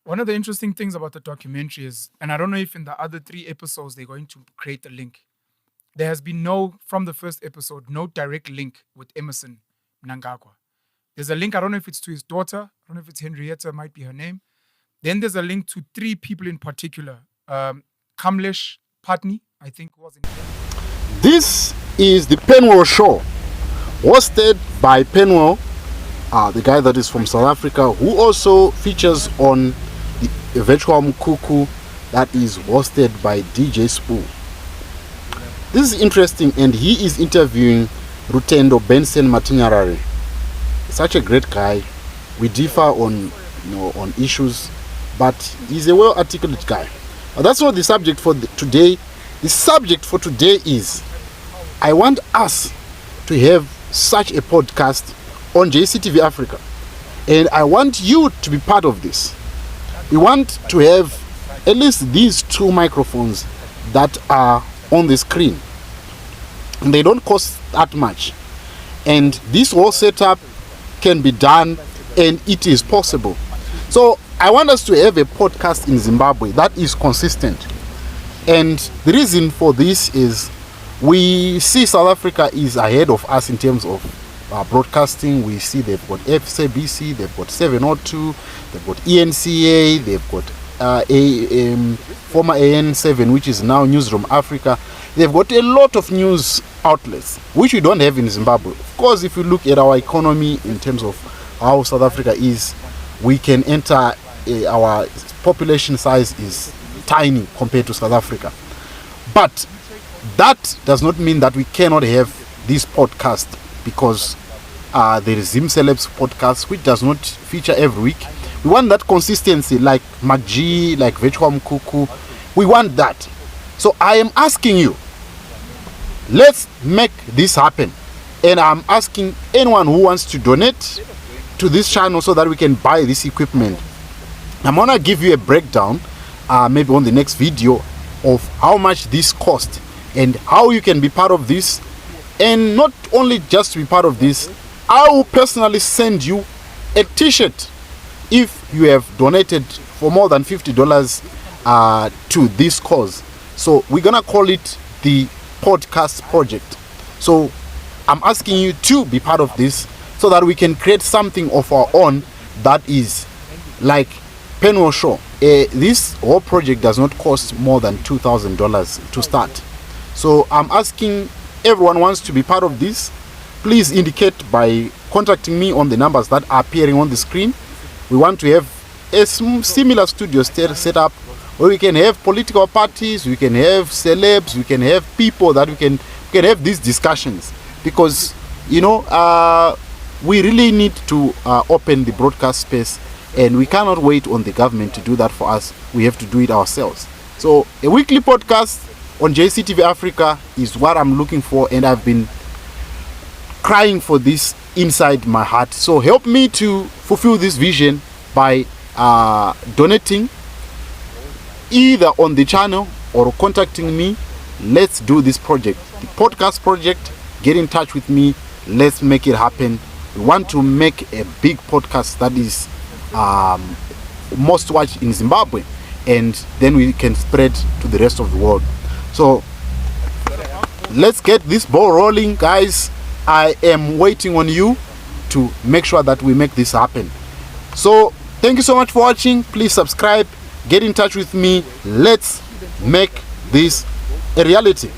One of the interesting things about the documentary is, and I don't know if in the other 3 episodes they're going to create a link. There has been from the first episode, no direct link with Emerson Mnangagwa. There's a link, I don't know if it's to his daughter, I don't know if it's Henrietta, might be her name. Then there's a link to 3 people in particular. Kamlesh Patni, I think was in Kenya. This is the Penwell Show, hosted by Penwell, the guy that is from South Africa, who also features on the Virtual Mkuku that is hosted by DJ Spoo. This is interesting, and he is interviewing Rutendo Benson Matinyarare. Such a great guy. We differ on issues, but he's a well-articulated guy. But that's not the subject for today. The subject for today is, I want us to have such a podcast on JCTV Africa, and I want you to be part of this. We want to have at least these 2 microphones that are on the screen, and they don't cost that much, and this whole setup can be done, and it is possible. So I want us to have a podcast in Zimbabwe that is consistent, and the reason for this is we see South Africa is ahead of us in terms of broadcasting. We see they've got FCBC, they've got 702, they've got ENCA, they've got former AN7, which is now Newsroom Africa. They've got a lot of news outlets, which we don't have in Zimbabwe. Of course, if you look at our economy in terms of how South Africa is, we can enter, our population size is tiny compared to South Africa. But that does not mean that we cannot have this podcast, because there is Zim Celebs podcast, which does not feature every week. We want that consistency, like MacG, like Virtual Mkuku. We want that. So I am asking you, let's make this happen. And I'm asking anyone who wants to donate to this channel so that we can buy this equipment. I'm gonna give you a breakdown, maybe on the next video, of how much this cost and how you can be part of this. And not only just to be part of this, I will personally send you a t-shirt if you have donated for more than $50 to this cause. So we're gonna call it the podcast project. So I'm asking you to be part of this so that we can create something of our own that is like Penwell Show. This whole project does not cost more than $2,000 to start. So I'm asking everyone wants to be part of this, please indicate by contacting me on the numbers that are appearing on the screen. We want to have a similar studio set up where we can have political parties, we can have celebs, we can have people that we can have these discussions, because we really need to open the broadcast space, and we cannot wait on the government to do that for us. We have to do it ourselves. So a weekly podcast on JCTV Africa is what I'm looking for, and I've been crying for this inside my heart. So help me to fulfill this vision by donating either on the channel or contacting me. Let's do this project, the podcast project. Get in touch with me. Let's make it happen. We want to make a big podcast that is most watched in Zimbabwe, and then we can spread to the rest of the world. So let's get this ball rolling, guys. I am waiting on you to make sure that we make this happen. So thank you so much for watching. Please subscribe, get in touch with me. Let's make this a reality.